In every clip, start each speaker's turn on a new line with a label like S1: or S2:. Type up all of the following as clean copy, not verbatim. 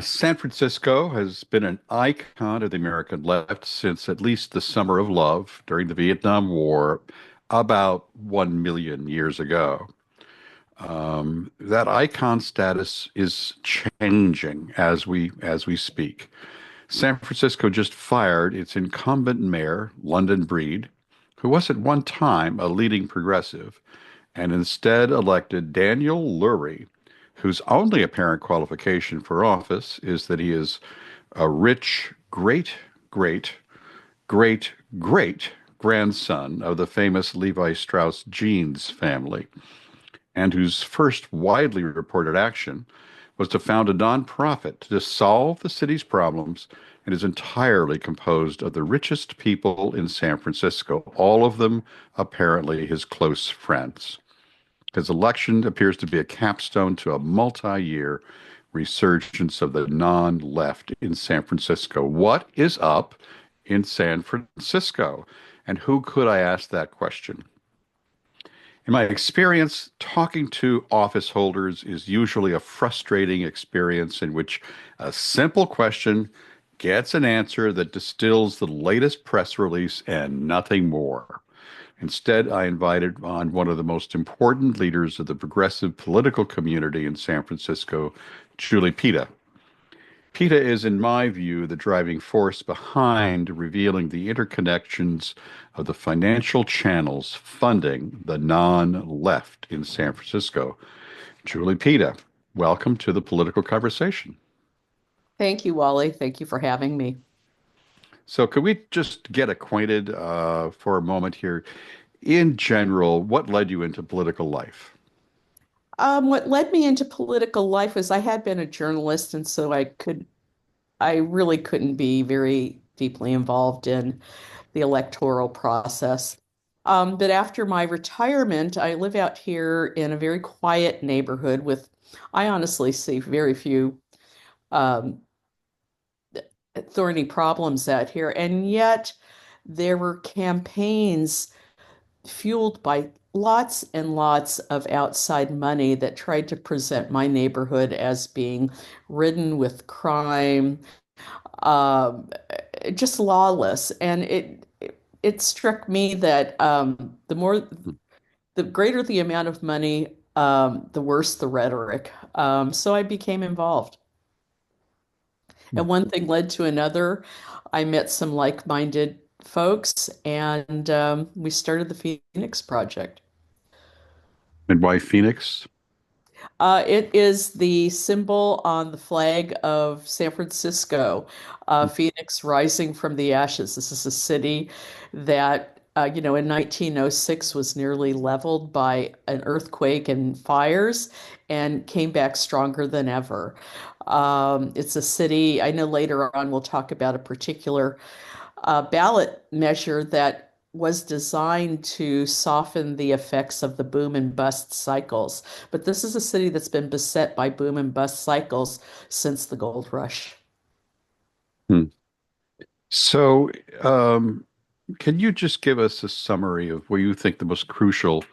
S1: San Francisco has been an icon of the American left since at least the Summer of Love during the Vietnam War about 1 million years ago. That icon status is changing as we speak. San Francisco just fired its incumbent mayor, London Breed, who was at one time a leading progressive, and instead elected Daniel Lurie, whose only apparent qualification for office is that he is a rich great great great great grandson of the famous Levi Strauss jeans family, and whose first widely reported action was to found a nonprofit to solve the city's problems, and is entirely composed of the richest people in San Francisco, all of them apparently his close friends. His election appears to be a capstone to a multi-year resurgence of the non-left in San Francisco. What is up in San Francisco? And who could I ask that question? In my experience, talking to office holders is usually a frustrating experience in which a simple question gets an answer that distills the latest press release and nothing more. Instead, I invited on one of the most important leaders of the progressive political community in San Francisco, Julie Pitta. Pitta is, in my view, the driving force behind revealing the interconnections of the financial channels funding the non-left in San Francisco. Julie Pitta, welcome to the political conversation.
S2: Thank you, Wally. Thank you for having me.
S1: So, could we just get acquainted for a moment here? In general, what led you into political life?
S2: What led me into political life was I had been a journalist, and so I really couldn't be very deeply involved in the electoral process. But after my retirement, I live out here in a very quiet neighborhood with, I honestly see very few um, thorny problems out here, and yet there were campaigns fueled by lots and lots of outside money that tried to present my neighborhood as being ridden with crime, um, just lawless. And it struck me that the greater the amount of money, the worse the rhetoric. So I became involved. And one thing led to another. I met some like-minded folks, and we started the Phoenix Project.
S1: And why Phoenix?
S2: It is the symbol on the flag of San Francisco, Phoenix rising from the ashes. This is a city that, in 1906 was nearly leveled by an earthquake and fires and came back stronger than ever. It's a city, I know later on we'll talk about a particular ballot measure that was designed to soften the effects of the boom and bust cycles. But this is a city that's been beset by boom and bust cycles since the gold rush.
S1: Hmm. So, can you just give us a summary of where you think the most crucial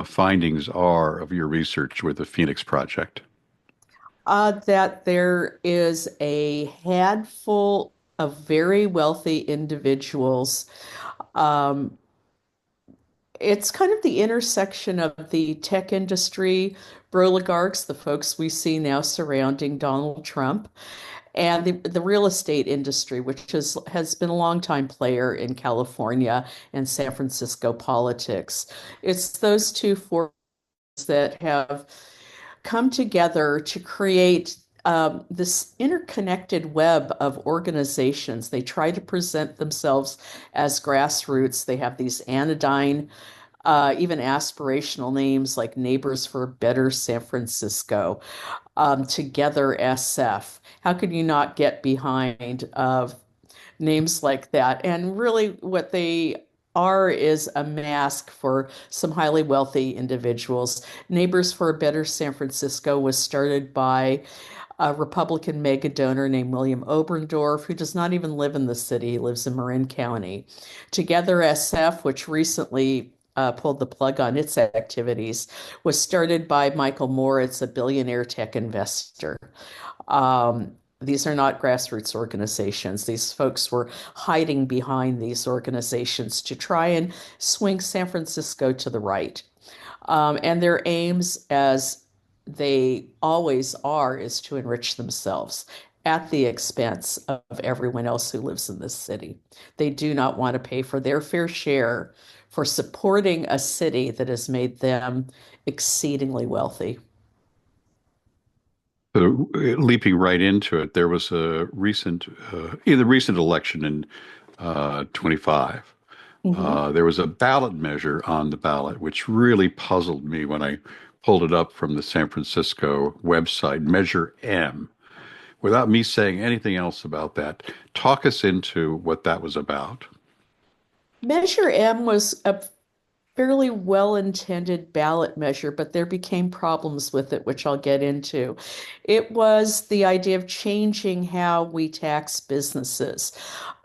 S1: findings are of your research with the Phoenix Project?
S2: That there is a handful of very wealthy individuals. Um, it's kind of the intersection of the tech industry, oligarchs, the folks we see now surrounding Donald Trump, and the real estate industry, which has been a longtime player in California and San Francisco politics. It's those two forces that have come together to create this interconnected web of organizations. They try to present themselves as grassroots. They have these anodyne, even aspirational names like Neighbors for a Better San Francisco, Together SF. How could you not get behind names like that? And really, what they are is a mask for some highly wealthy individuals. Neighbors for a Better San Francisco was started by a Republican mega donor named William Oberndorf, who does not even live in the city, he lives in Marin County. Together SF, which recently pulled the plug on its activities was started by Michael Moritz, a billionaire tech investor. These are not grassroots organizations. These folks were hiding behind these organizations to try and swing San Francisco to the right. And their aims, as they always are, is to enrich themselves at the expense of everyone else who lives in this city. They do not want to pay for their fair share for supporting a city that has made them exceedingly wealthy.
S1: So, leaping right into it, there was a in the recent election in 25.
S2: Mhm.
S1: There was a ballot measure on the ballot, which really puzzled me when I pulled it up from the San Francisco website, Measure M. Without me saying anything else about that, talk us into what that was about.
S2: Measure M was a fairly well-intended ballot measure, but there became problems with it, which I'll get into. It was the idea of changing how we tax businesses.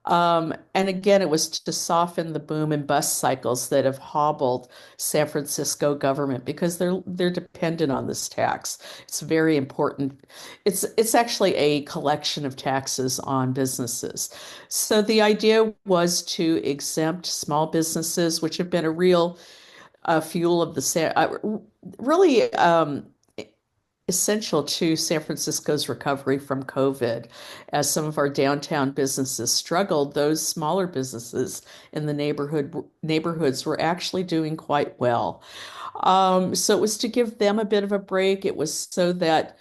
S2: And again, it was to soften the boom and bust cycles that have hobbled San Francisco government because they're dependent on this tax. It's very important. It's actually a collection of taxes on businesses. So the idea was to exempt small businesses, which have been a real fuel of really essential to San Francisco's recovery from COVID. As some of our downtown businesses struggled, those smaller businesses in the neighborhoods were actually doing quite well. So it was to give them a bit of a break. It was so that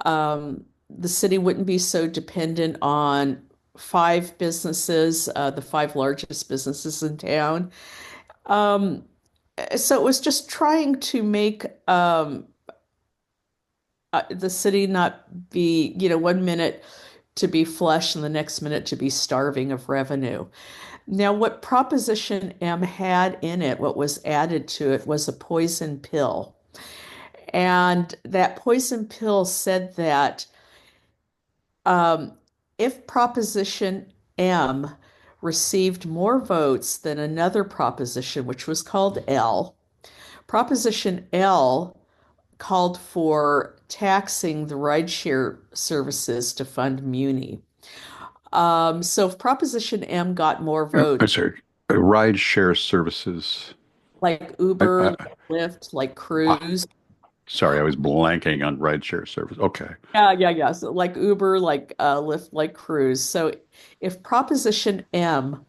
S2: the city wouldn't be so dependent on five businesses, the five largest businesses in town. Um, so it was just trying to make the city not be, one minute to be flush and the next minute to be starving of revenue. Now, what Proposition M had in it, what was added to it, was a poison pill. And that poison pill said that um, if Proposition M received more votes than another proposition, which was called L, Proposition L called for taxing the rideshare services to fund Muni. So if Proposition M got more
S1: I'm
S2: votes,
S1: sorry, ride share services.
S2: like
S1: I,
S2: Uber,
S1: I,
S2: like Lyft, like
S1: ah,
S2: Cruise,
S1: sorry, I was blanking on ride share service. Okay.
S2: yeah. So like Uber, like Lyft, like Cruise. So if Proposition M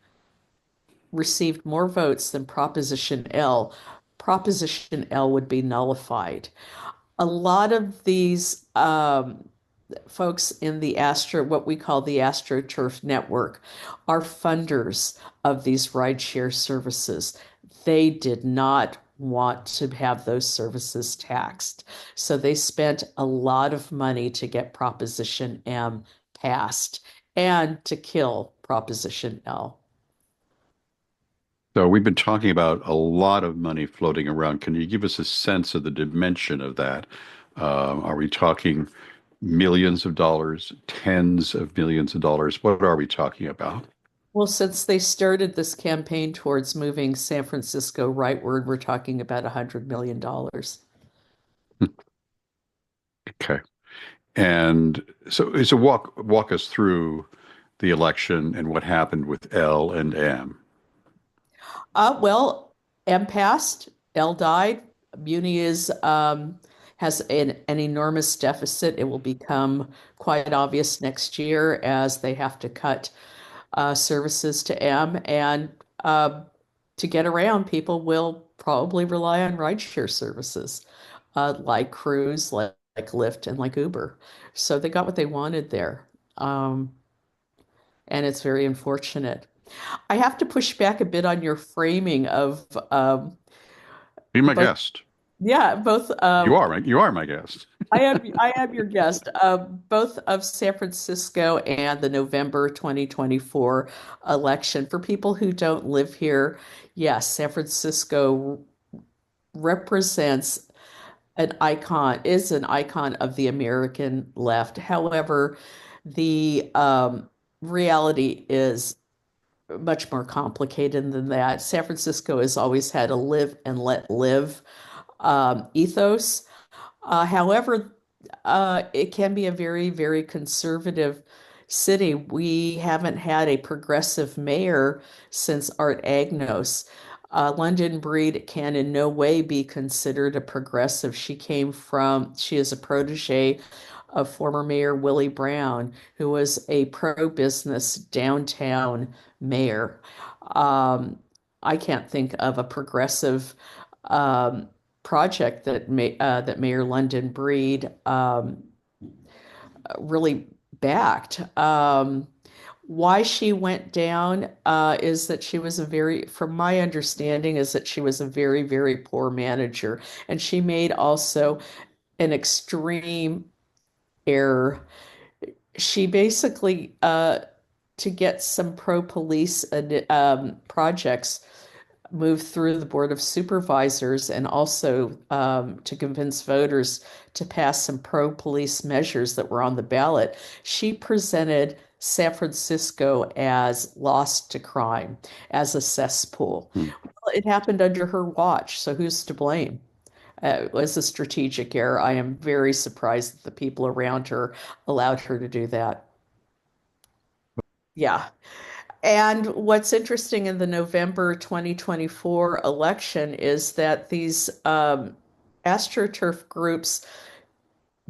S2: received more votes than Proposition L, Proposition L would be nullified. A lot of these folks in the what we call the AstroTurf network, are funders of these rideshare services. They did not want to have those services taxed. So they spent a lot of money to get Proposition M passed and to kill Proposition L.
S1: So we've been talking about a lot of money floating around. Can you give us a sense of the dimension of that? Are we talking millions of dollars, tens of millions of dollars? What are we talking about?
S2: Well, since they started this campaign towards moving San Francisco rightward, we're talking about $100 million.
S1: Okay. And so walk us through the election and what happened with L and M.
S2: Well, M passed, L died. Muni is has an enormous deficit. It will become quite obvious next year as they have to cut services to M, and to get around, people will probably rely on rideshare services like Cruise, like Lyft, and like Uber. So they got what they wanted there, um, and it's very unfortunate. I have to push back a bit on your framing of
S1: Be my
S2: both.
S1: guest.
S2: Yeah, both.
S1: You are my guest.
S2: I am your guest. Both of San Francisco and the November 2024 election. For people who don't live here, yes, San Francisco represents is an icon of the American left. However, the reality is much more complicated than that. San Francisco has always had a live and let live ethos. However, it can be a very, very conservative city. We haven't had a progressive mayor since Art Agnos. London Breed can in no way be considered a progressive. She is a protege of former Mayor Willie Brown, who was a pro-business downtown mayor. Um, I can't think of a progressive um, project that Mayor London Breed really backed. Why she went down is that she was from my understanding, is that she was a very, very poor manager, and she made also an extreme error. She basically, to get some pro-police projects moved through the Board of Supervisors and also to convince voters to pass some pro-police measures that were on the ballot, she presented San Francisco as lost to crime, as a cesspool.
S1: Hmm.
S2: Well, it happened under her watch, so who's to blame? It was a strategic error. I am very surprised that the people around her allowed her to do that. Yeah. And what's interesting in the November 2024 election is that these AstroTurf groups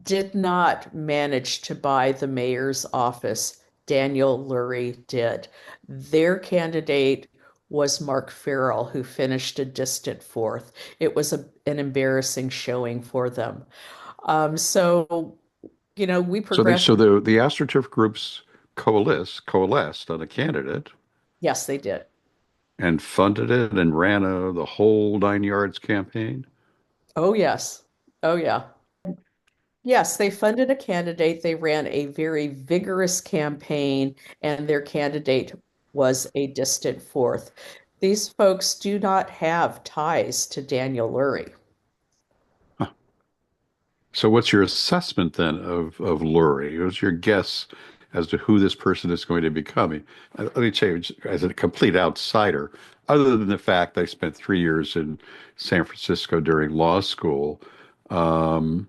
S2: did not manage to buy the mayor's office. Daniel Lurie did. Their candidate was Mark Farrell, who finished a distant fourth. It was an embarrassing showing for them. So, we progressed.
S1: So the AstroTurf groups coalesced on a candidate
S2: Yes, they did.
S1: and funded it and ran the whole 9 yards campaign.
S2: Oh, yes. Oh, yeah. Yes, they funded a candidate. They ran a very vigorous campaign, and their candidate was a distant fourth. These folks do not have ties to Daniel Lurie.
S1: Huh. So what's your assessment then of Lurie? What's your guess as to who this person is going to become? Let me tell you, as a complete outsider, other than the fact I spent 3 years in San Francisco during law school, um,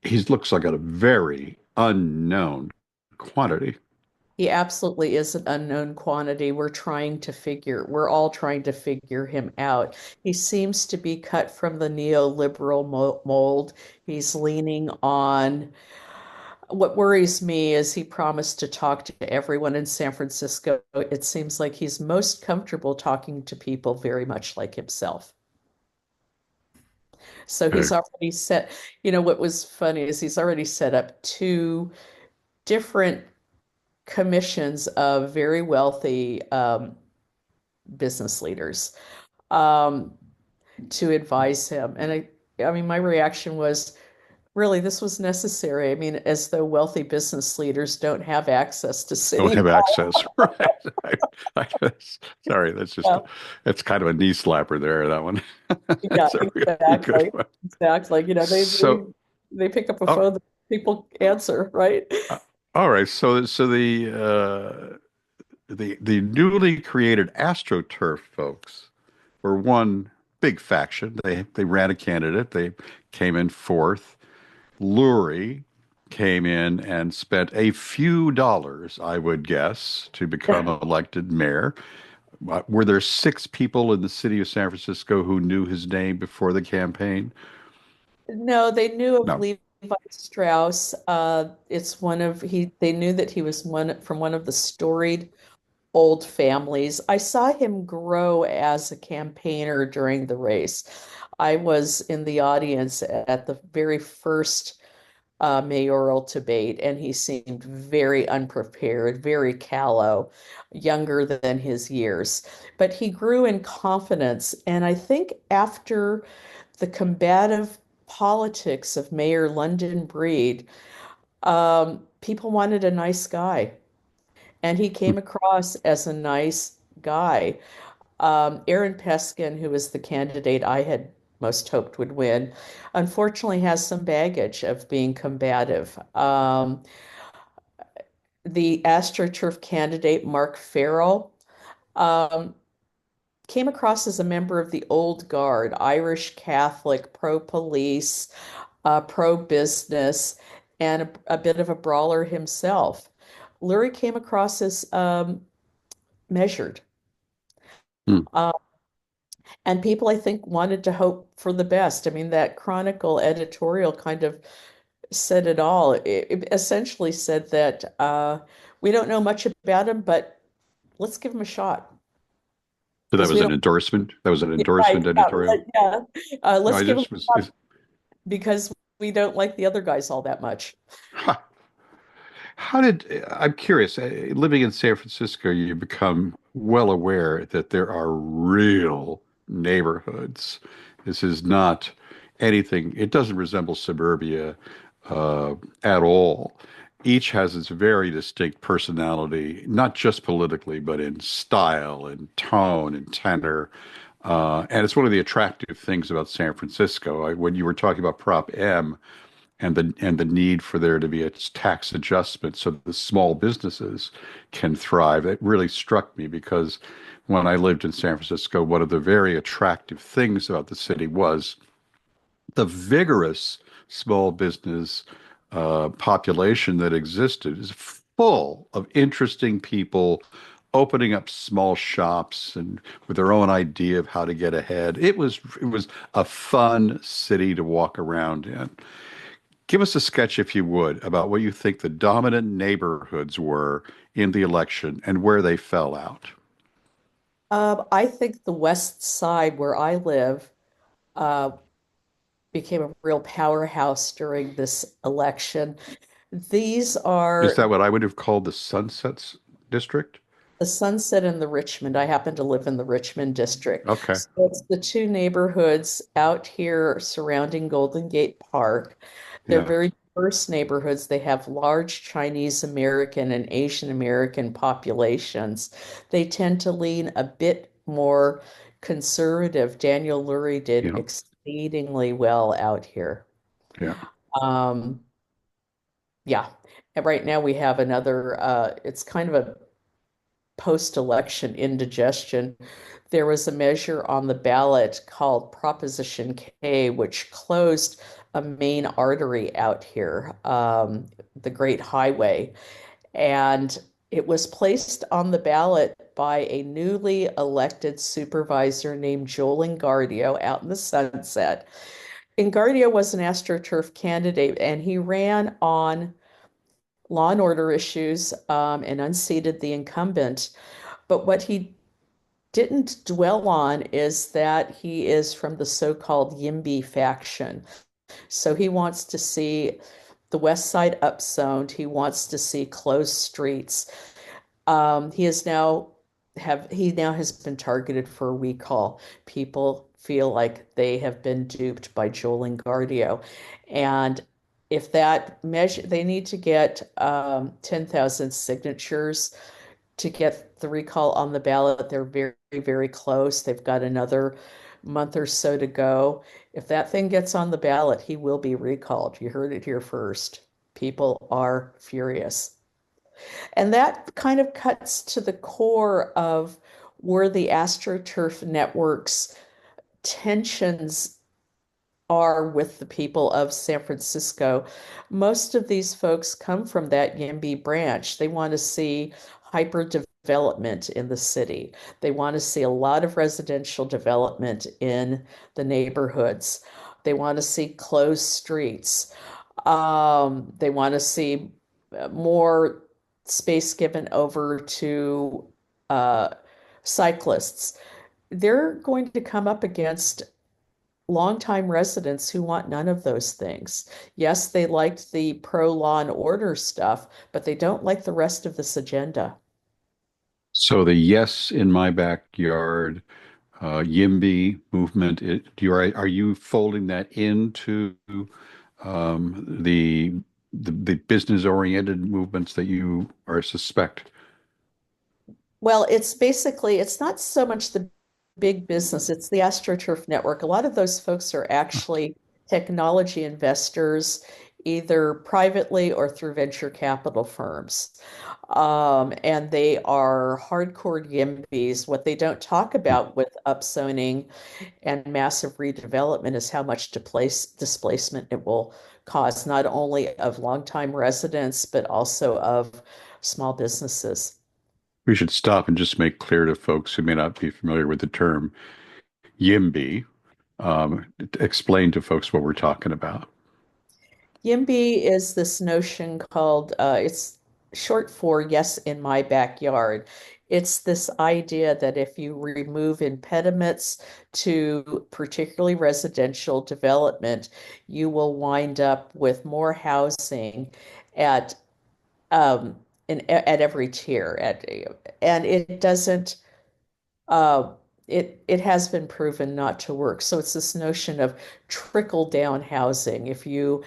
S1: he looks like a very unknown quantity.
S2: He absolutely is an unknown quantity. We're all trying to figure him out. He seems to be cut from the neoliberal mold. He's leaning on What worries me is he promised to talk to everyone in San Francisco. It seems like he's most comfortable talking to people very much like himself. So he's
S1: Okay.
S2: already what was funny is he's already set up two different commissions of very wealthy business leaders um, to advise him. And I mean, my reaction was, really, this was necessary. I mean, as though wealthy business leaders don't have access to
S1: Don't
S2: city
S1: have
S2: hall.
S1: access, right? I guess, sorry,
S2: Yeah,
S1: that's kind of a knee slapper there, that one.
S2: yeah,
S1: That's a really good
S2: exactly.
S1: one.
S2: Exactly.
S1: So,
S2: They pick up a
S1: oh,
S2: phone that people answer, right?
S1: uh, all right. So the newly created AstroTurf folks were one big faction. They ran a candidate. They came in fourth. Lurie came in and spent a few dollars, I would guess, to become elected mayor. Were there 6 people in the city of San Francisco who knew his name before the campaign?
S2: No, they knew of
S1: No.
S2: Levi Strauss. It's one of he. They knew that he was one of the storied old families. I saw him grow as a campaigner during the race. I was in the audience at the very first mayoral debate, and he seemed very unprepared, very callow, younger than his years. But he grew in confidence, and I think after the combative politics of Mayor London Breed, people wanted a nice guy, and he came across as a nice guy. Aaron Peskin, who was the candidate I had most hoped would win, unfortunately has some baggage of being combative. The AstroTurf candidate, Mark Farrell, Um, Came across as a member of the old guard, Irish Catholic, pro-police, pro-business, and a bit of a brawler himself. Lurie came across as measured.
S1: Hmm.
S2: Uh, and people, I think, wanted to hope for the best. I mean, that Chronicle editorial kind of said it all. It essentially said that we don't know much about him, but let's give him a shot
S1: So that
S2: because
S1: was
S2: we
S1: an
S2: don't.
S1: endorsement. That was an
S2: Yeah, right.
S1: endorsement
S2: Yeah,
S1: editorial.
S2: yeah.
S1: No,
S2: Let's
S1: I
S2: give him
S1: just
S2: a shot
S1: was.
S2: because we don't like the other guys all that much.
S1: How did, I'm curious, living in San Francisco, you become well aware that there are real neighborhoods. This is not anything, it doesn't resemble suburbia at all. Each has its very distinct personality, not just politically, but in style and tone and tenor. And it's one of the attractive things about San Francisco. When you were talking about Prop M, and the need for there to be a tax adjustment so that the small businesses can thrive. It really struck me because when I lived in San Francisco, one of the very attractive things about the city was the vigorous small business population that existed is full of interesting people opening up small shops and with their own idea of how to get ahead. It was a fun city to walk around in. Give us a sketch, if you would, about what you think the dominant neighborhoods were in the election and where they fell out.
S2: I think the West Side, where I live, uh, became a real powerhouse during this election. These
S1: Is
S2: are
S1: that what I would have called the Sunsets District?
S2: the Sunset and the Richmond. I happen to live in the Richmond district.
S1: Okay.
S2: So it's the two neighborhoods out here surrounding Golden Gate Park. They're
S1: Yeah.
S2: very diverse neighborhoods. They have large Chinese American and Asian American populations. They tend to lean a bit more conservative. Daniel Lurie did
S1: Yeah.
S2: exceedingly well out here.
S1: Yeah.
S2: Um, yeah. And right now we have another, it's kind of a post-election indigestion. There was a measure on the ballot called Proposition K, which closed a main artery out here, the Great Highway. And it was placed on the ballot by a newly elected supervisor named Joel Ingardio out in the Sunset. Ingardio was an AstroTurf candidate, and he ran on law and order issues and unseated the incumbent. But what he didn't dwell on is that he is from the so-called YIMBY faction. So he wants to see the West Side upzoned. He wants to see closed streets. He now has been targeted for a recall. People feel like they have been duped by Joel Ingardio. And if that measure, they need to get 10,000 signatures to get the recall on the ballot. They're very, very close. They've got another month or so to go. If that thing gets on the ballot, he will be recalled. You heard it here first. People are furious. And that kind of cuts to the core of where the AstroTurf network's tensions are with the people of San Francisco. Most of these folks come from that YIMBY branch. They want to see hyper development in the city. They want to see a lot of residential development in the neighborhoods. They want to see closed streets. They want to see more space given over to uh, cyclists. They're going to come up against longtime residents who want none of those things. Yes, they liked the pro law and order stuff, but they don't like the rest of this agenda.
S1: So the Yes in My Backyard, YIMBY movement, are you folding that into the business-oriented movements that you are suspect?
S2: Well, it's basically, it's not so much the big business, it's the AstroTurf network. A lot of those folks are actually technology investors either privately or through venture capital firms. And they are hardcore YIMBYs. What they don't talk about with upzoning and massive redevelopment is how much displacement it will cause, not only of longtime residents, but also of small businesses.
S1: We should stop and just make clear to folks who may not be familiar with the term YIMBY. Explain to folks what we're talking about.
S2: YIMBY is this notion called, it's short for Yes in My Backyard. It's this idea that if you remove impediments to particularly residential development, you will wind up with more housing at um, at every tier. And it doesn't it has been proven not to work. So it's this notion of trickle down housing. If you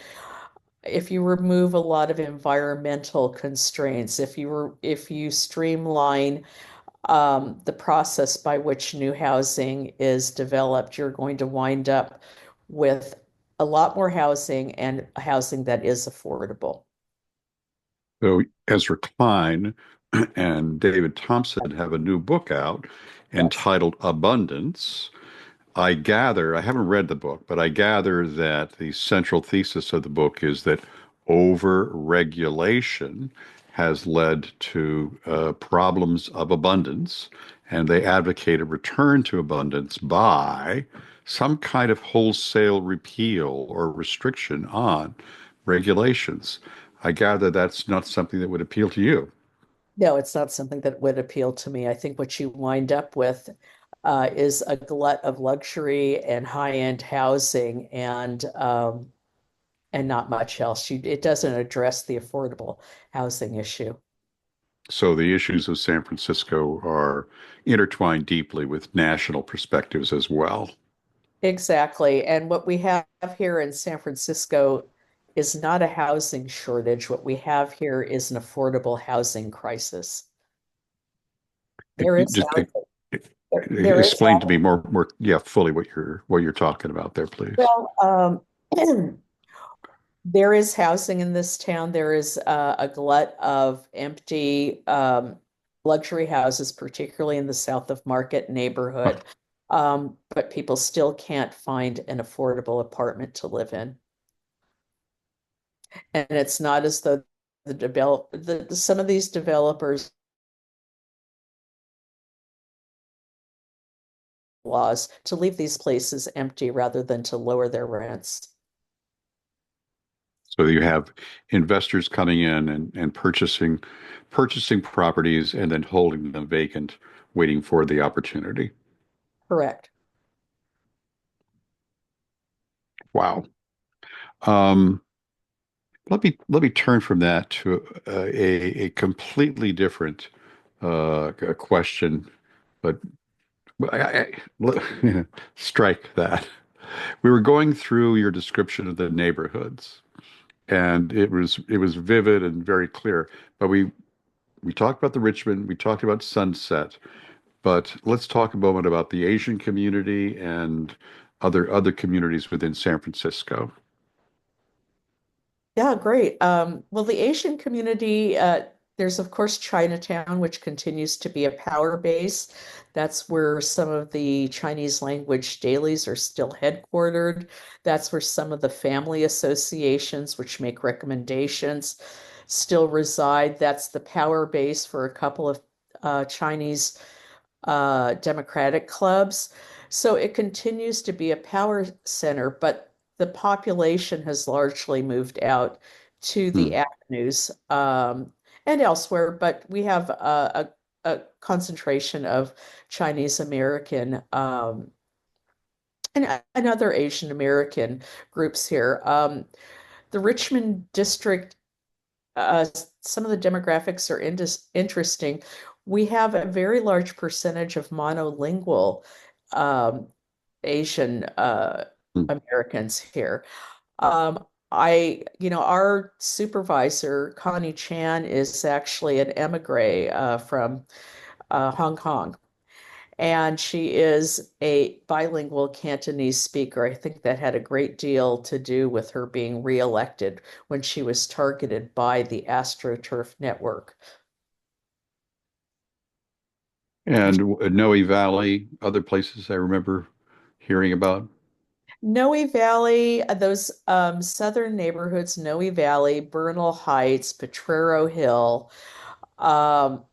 S2: remove a lot of environmental constraints, if you streamline the process by which new housing is developed, you're going to wind up with a lot more housing and housing that is affordable.
S1: So Ezra Klein and David Thompson have a new book out
S2: Yes.
S1: entitled Abundance. I gather, I haven't read the book, but I gather that the central thesis of the book is that over-regulation has led to problems of abundance, and they advocate a return to abundance by some kind of wholesale repeal or restriction on regulations. I gather that's not something that would appeal to you.
S2: No, it's not something that would appeal to me. I think what you wind up with is a glut of luxury and high-end housing and not much else. It doesn't address the affordable housing issue.
S1: So the issues of San Francisco are intertwined deeply with national perspectives as well.
S2: Exactly. And what we have here in San Francisco is not a housing shortage. What we have here is an affordable housing crisis. There is
S1: Just
S2: housing. There is
S1: explain to me
S2: housing.
S1: more, yeah, fully what you're talking about there, please.
S2: Well, there is housing in this town. There is a glut of empty luxury houses, particularly in the South of Market neighborhood. But people still can't find an affordable apartment to live in. And it's not as though some of these developers laws to leave these places empty rather than to lower their rents.
S1: So you have investors coming in and purchasing properties and then holding them vacant, waiting for the opportunity.
S2: Correct.
S1: Wow. Um, let me turn from that to a completely different question, but strike that. We were going through your description of the neighborhoods, and it was vivid and very clear. But we talked about the Richmond, we talked about Sunset, but let's talk a moment about the Asian community and other communities within San Francisco.
S2: Yeah, great. Well, the Asian community, there's of course Chinatown, which continues to be a power base. That's where some of the Chinese language dailies are still headquartered. That's where some of the family associations, which make recommendations, still reside. That's the power base for a couple of Chinese Democratic clubs. So it continues to be a power center, but the population has largely moved out to the
S1: Hmm.
S2: avenues and elsewhere. But we have a concentration of Chinese American and other Asian American groups here. The Richmond district, uh, some of the demographics are interesting. We have a very large percentage of monolingual um, Asian
S1: Hmm.
S2: Americans here. Our supervisor, Connie Chan, is actually an emigre from Hong Kong. And she is a bilingual Cantonese speaker. I think that had a great deal to do with her being reelected when she was targeted by the AstroTurf network.
S1: And Noe Valley, other places I remember hearing about.
S2: Noe Valley, those southern neighborhoods, Noe Valley, Bernal Heights, Potrero Hill, um,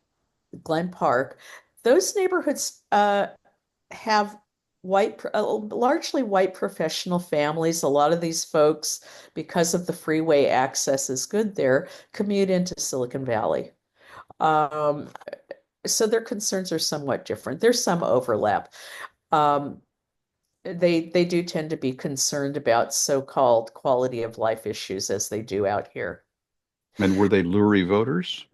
S2: Glen Park, those neighborhoods have largely white professional families. A lot of these folks, because of the freeway access is good there, commute into Silicon Valley. Um, so their concerns are somewhat different. There's some overlap. Um, they do tend to be concerned about so-called quality of life issues as they do out here.
S1: And were they Lurie voters?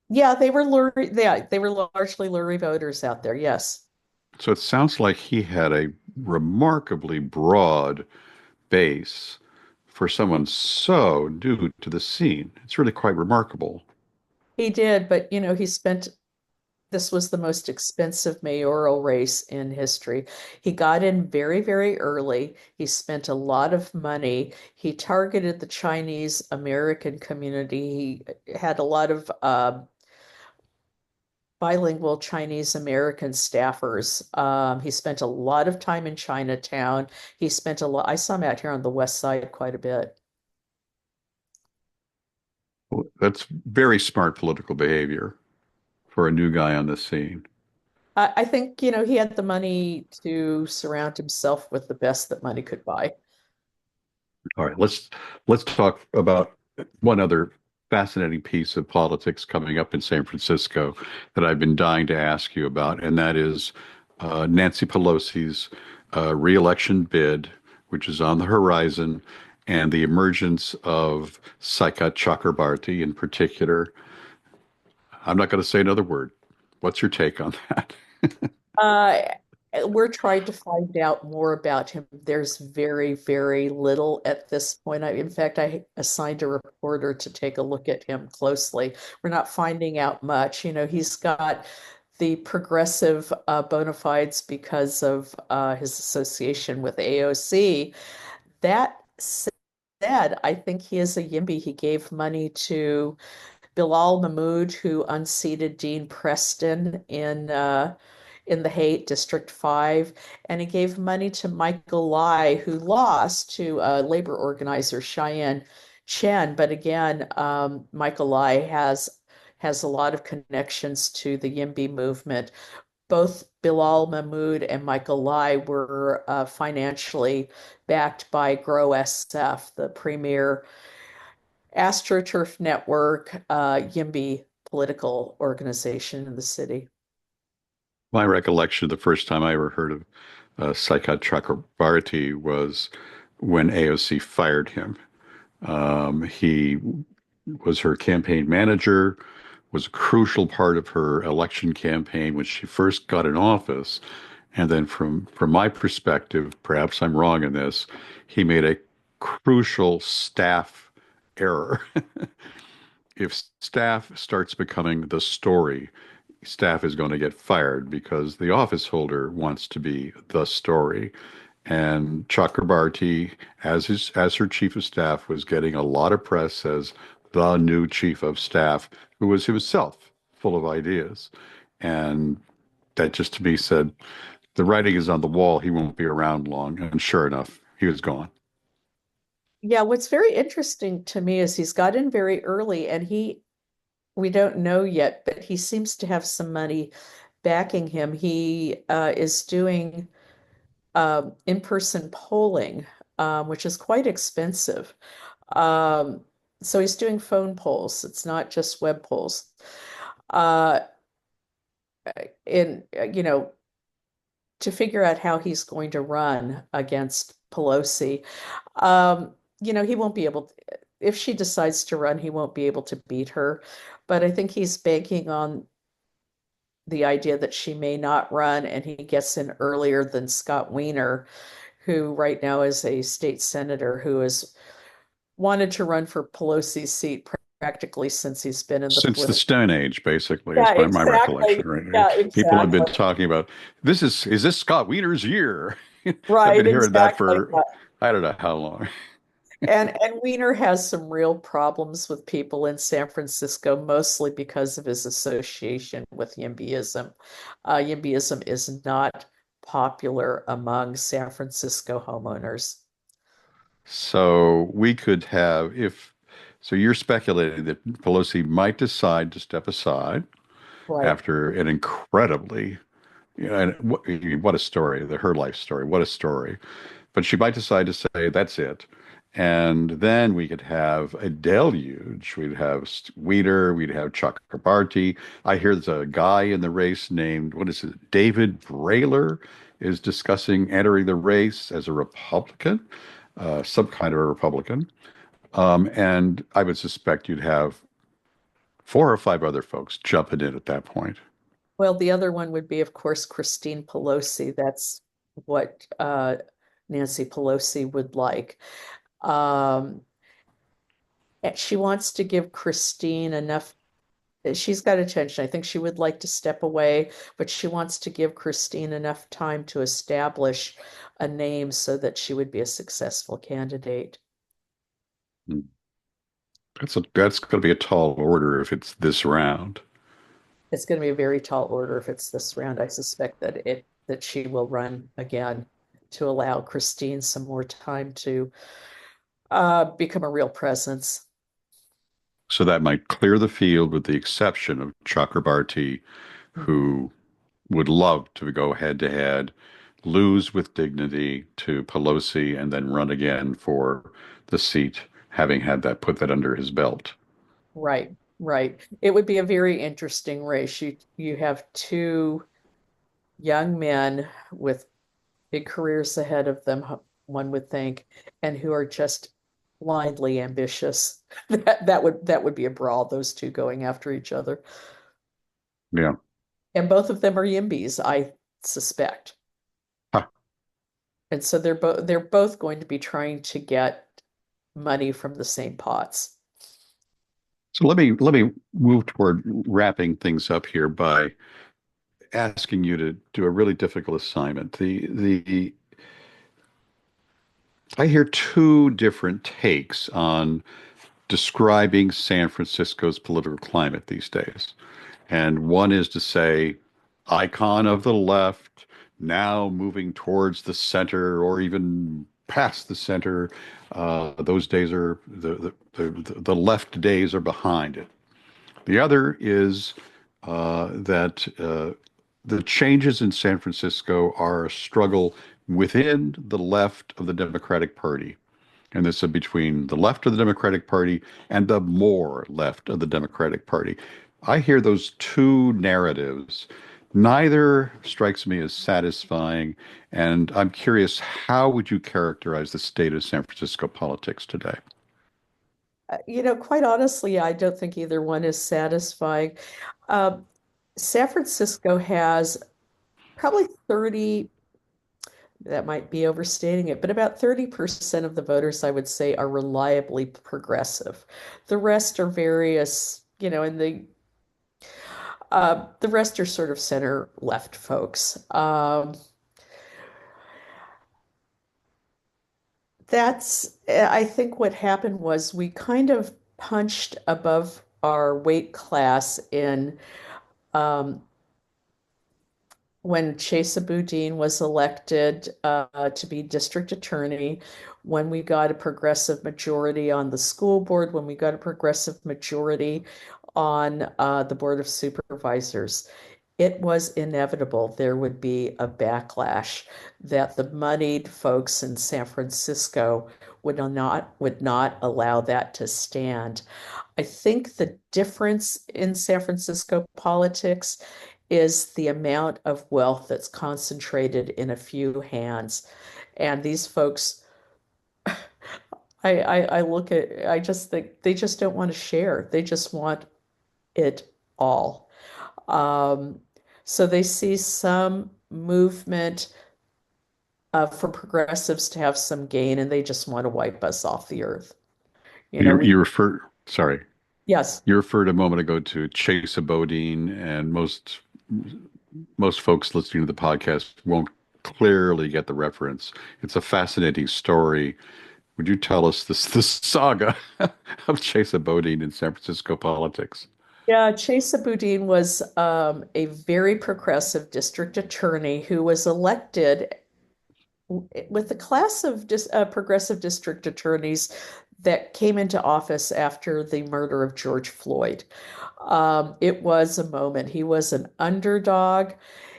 S2: Yeah, they were largely Lurie voters out there. Yes.
S1: So it sounds like he had a remarkably broad base for someone so new to the scene. It's really quite remarkable.
S2: He did, but this was the most expensive mayoral race in history. He got in very, very early. He spent a lot of money. He targeted the Chinese American community. He had a lot of bilingual Chinese American staffers. He spent a lot of time in Chinatown. He spent a lot, I saw him out here on the West Side quite a bit.
S1: That's very smart political behavior for a new guy on the scene.
S2: I think, he had the money to surround himself with the best that money could buy.
S1: All right, let's talk about one other fascinating piece of politics coming up in San Francisco that I've been dying to ask you about, and that is Nancy Pelosi's reelection bid, which is on the horizon, and the emergence of Saikat Chakrabarty in particular. I'm not going to say another word. What's your take on that?
S2: Uh, we're trying to find out more about him. There's very, very little at this point. In fact, I assigned a reporter to take a look at him closely. We're not finding out much. He's got the progressive bona fides because of his association with AOC. That said, I think he is a YIMBY. He gave money to Bilal Mahmood, who unseated Dean Preston in the Haight District 5, and he gave money to Michael Lai, who lost to labor organizer Cheyenne Chen. But again, Michael Lai has a lot of connections to the YIMBY movement. Both Bilal Mahmood and Michael Lai were financially backed by Grow SF, the premier AstroTurf network, YIMBY political organization in the city.
S1: My recollection, the first time I ever heard of Saikat Chakrabarty was when AOC fired him. He was her campaign manager, was a crucial part of her election campaign when she first got in office. And then from my perspective, perhaps I'm wrong in this, he made a crucial staff error. If staff starts becoming the story, staff is going to get fired because the office holder wants to be the story. And Chakrabarty, as her chief of staff, was getting a lot of press as the new chief of staff, who was himself full of ideas. And that just to me said, the writing is on the wall. He won't be around long. And sure enough, he was gone.
S2: Yeah, what's very interesting to me is he's got in very early and we don't know yet, but he seems to have some money backing him. He is doing in-person polling, which is quite expensive. Um, so he's doing phone polls. It's not just web polls. Uh, in to figure out how he's going to run against Pelosi. He won't be able to, if she decides to run, he won't be able to beat her. But I think he's banking on the idea that she may not run and he gets in earlier than Scott Wiener, who right now is a state senator who has wanted to run for Pelosi's seat practically since he's been in the
S1: Since the
S2: political.
S1: Stone Age, basically,
S2: Yeah,
S1: is my
S2: exactly.
S1: recollection, right?
S2: Yeah,
S1: People have been
S2: exactly.
S1: talking about is this Scott Wiener's year? I've
S2: Right,
S1: been hearing that
S2: exactly.
S1: for I don't know how long.
S2: And Weiner has some real problems with people in San Francisco, mostly because of his association with YIMBYism. YIMBYism is not popular among San Francisco homeowners.
S1: So we could have if so you're speculating that Pelosi might decide to step aside
S2: Right.
S1: after an incredibly and what a story, her life story, what a story. But she might decide to say, that's it. And then we could have a deluge. We'd have Weeder, we'd have Chakrabarty. I hear there's a guy in the race named, what is it, David Brailer is discussing entering the race as a Republican, some kind of a Republican. And I would suspect you'd have four or five other folks jumping in at that point.
S2: Well, the other one would be, of course, Christine Pelosi. That's what Nancy Pelosi would like. Um, and she wants to give Christine enough. She's got attention. I think she would like to step away, but she wants to give Christine enough time to establish a name so that she would be a successful candidate.
S1: That's going to be a tall order if it's this round.
S2: It's going to be a very tall order if it's this round. I suspect that she will run again to allow Christine some more time to become a real presence.
S1: So that might clear the field with the exception of Chakrabarty, who would love to go head to head, lose with dignity to Pelosi, and then run again for the seat, having had that put that under his belt.
S2: Right, right. It would be a very interesting race. You have two young men with big careers ahead of them, one would think, and who are just blindly ambitious. That would be a brawl, those two going after each other.
S1: Yeah.
S2: And both of them are YIMBYs, I suspect.
S1: Huh.
S2: And so they're both going to be trying to get money from the same pots.
S1: So let me move toward wrapping things up here by asking you to do a really difficult assignment. The I hear two different takes on describing San Francisco's political climate these days. And one is to say, icon of the left, now moving towards the center or even past the center. Those days are the left days are behind it. The other is that the changes in San Francisco are a struggle within the left of the Democratic Party. And this is between the left of the Democratic Party and the more left of the Democratic Party. I hear those two narratives. Neither strikes me as satisfying, and I'm curious, how would you characterize the state of San Francisco politics today?
S2: Quite honestly, I don't think either one is satisfying. Uh, San Francisco has probably 30, that might be overstating it, but about 30% of the voters, I would say, are reliably progressive. The rest are various, and the rest are sort of center left folks. I think what happened was we kind of punched above our weight class in um, when Chesa Boudin was elected to be district attorney, when we got a progressive majority on the school board, when we got a progressive majority on the board of supervisors, it was inevitable there would be a backlash that the moneyed folks in San Francisco would not allow that to stand. I think the difference in San Francisco politics is the amount of wealth that's concentrated in a few hands. And these folks, I look at, I just think they just don't want to share. They just want it all. Um, so they see some movement for progressives to have some gain, and they just want to wipe us off the earth. You know,
S1: You
S2: we
S1: refer, sorry.
S2: Yes.
S1: You referred a moment ago to Chase Bodine, and most folks listening to the podcast won't clearly get the reference. It's a fascinating story. Would you tell us this saga of Chase Bodine in San Francisco politics?
S2: Yeah, Chesa Boudin was a very progressive district attorney who was elected with the class of progressive district attorneys that came into office after the murder of George Floyd. It was a moment. He was an underdog.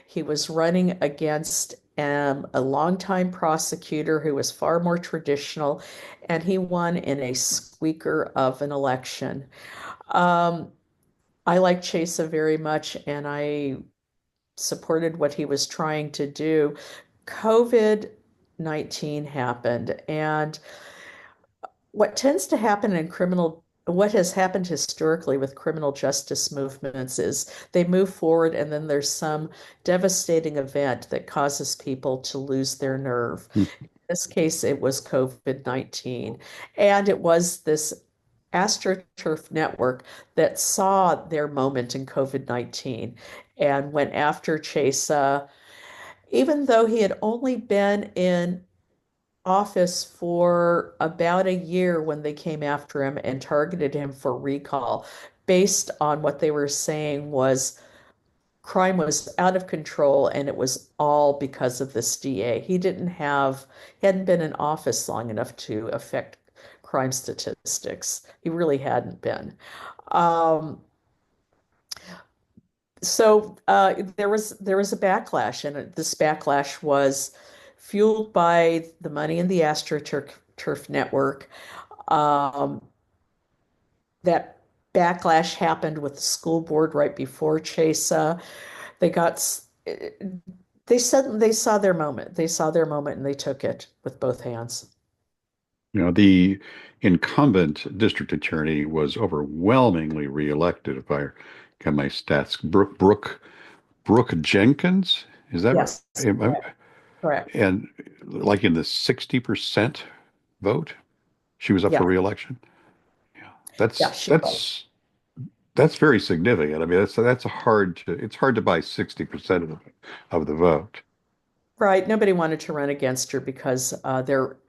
S2: He was running against a longtime prosecutor who was far more traditional, and he won in a squeaker of an election. Um, I like Chesa very much, and I supported what he was trying to do. COVID-19 happened, and what has happened historically with criminal justice movements is they move forward and then there's some devastating event that causes people to lose their nerve.
S1: Hmm.
S2: In this case, it was COVID-19. And it was this AstroTurf network that saw their moment in COVID-19 and went after Chase, even though he had only been in office for about a year when they came after him and targeted him for recall, based on what they were saying was crime was out of control and it was all because of this DA. He hadn't been in office long enough to affect crime statistics. He really hadn't been. Um, there was a backlash, and this backlash was fueled by the money in the AstroTurf network. Um, that backlash happened with the school board right before Chesa. They got they said they saw their moment. They saw their moment and they took it with both hands.
S1: The incumbent district attorney was overwhelmingly reelected, if I got my stats. Brooke Jenkins, is that right?
S2: Yes, correct.
S1: And like in the 60% vote, she was up for
S2: Yeah,
S1: reelection. Yeah,
S2: yeah,
S1: that's
S2: she was.
S1: that's that's very significant. I mean, that's it's hard to buy 60% of the vote.
S2: Right. Nobody wanted to run against her because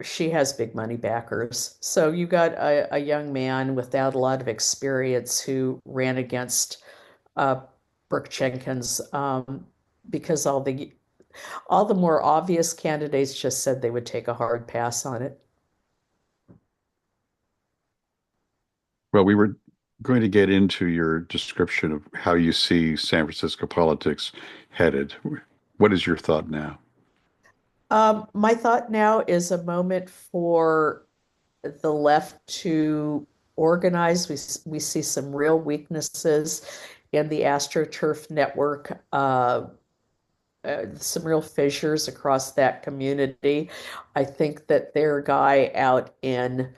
S2: she has big money backers. So you got a young man without a lot of experience who ran against uh, Brooke Jenkins because all the more obvious candidates just said they would take a hard pass on it.
S1: Well, we were going to get into your description of how you see San Francisco politics headed. What is your thought now?
S2: My thought now is a moment for the left to organize. We see some real weaknesses in the AstroTurf network, some real fissures across that community. I think that their guy out in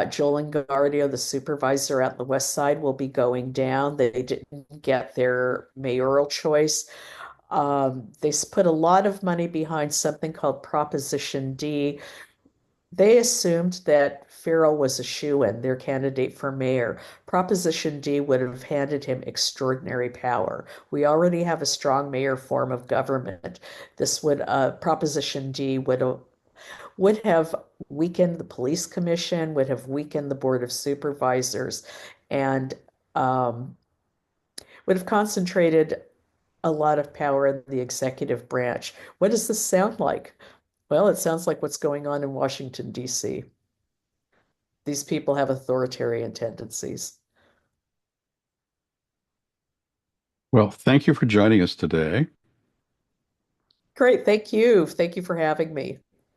S2: Joel Engardio, the supervisor out the west side, will be going down. They didn't get their mayoral choice. They put a lot of money behind something called Proposition D. They assumed that Farrell was a shoo-in, their candidate for mayor. Proposition D would have handed him extraordinary power. We already have a strong mayor form of government. Proposition D would have weakened the police commission, would have weakened the board of supervisors, and um, would have concentrated a lot of power in the executive branch. What does this sound like? Well, it sounds like what's going on in Washington, D.C. These people have authoritarian tendencies.
S1: Well, thank you for joining us today.
S2: Great. Thank you. Thank you for having me.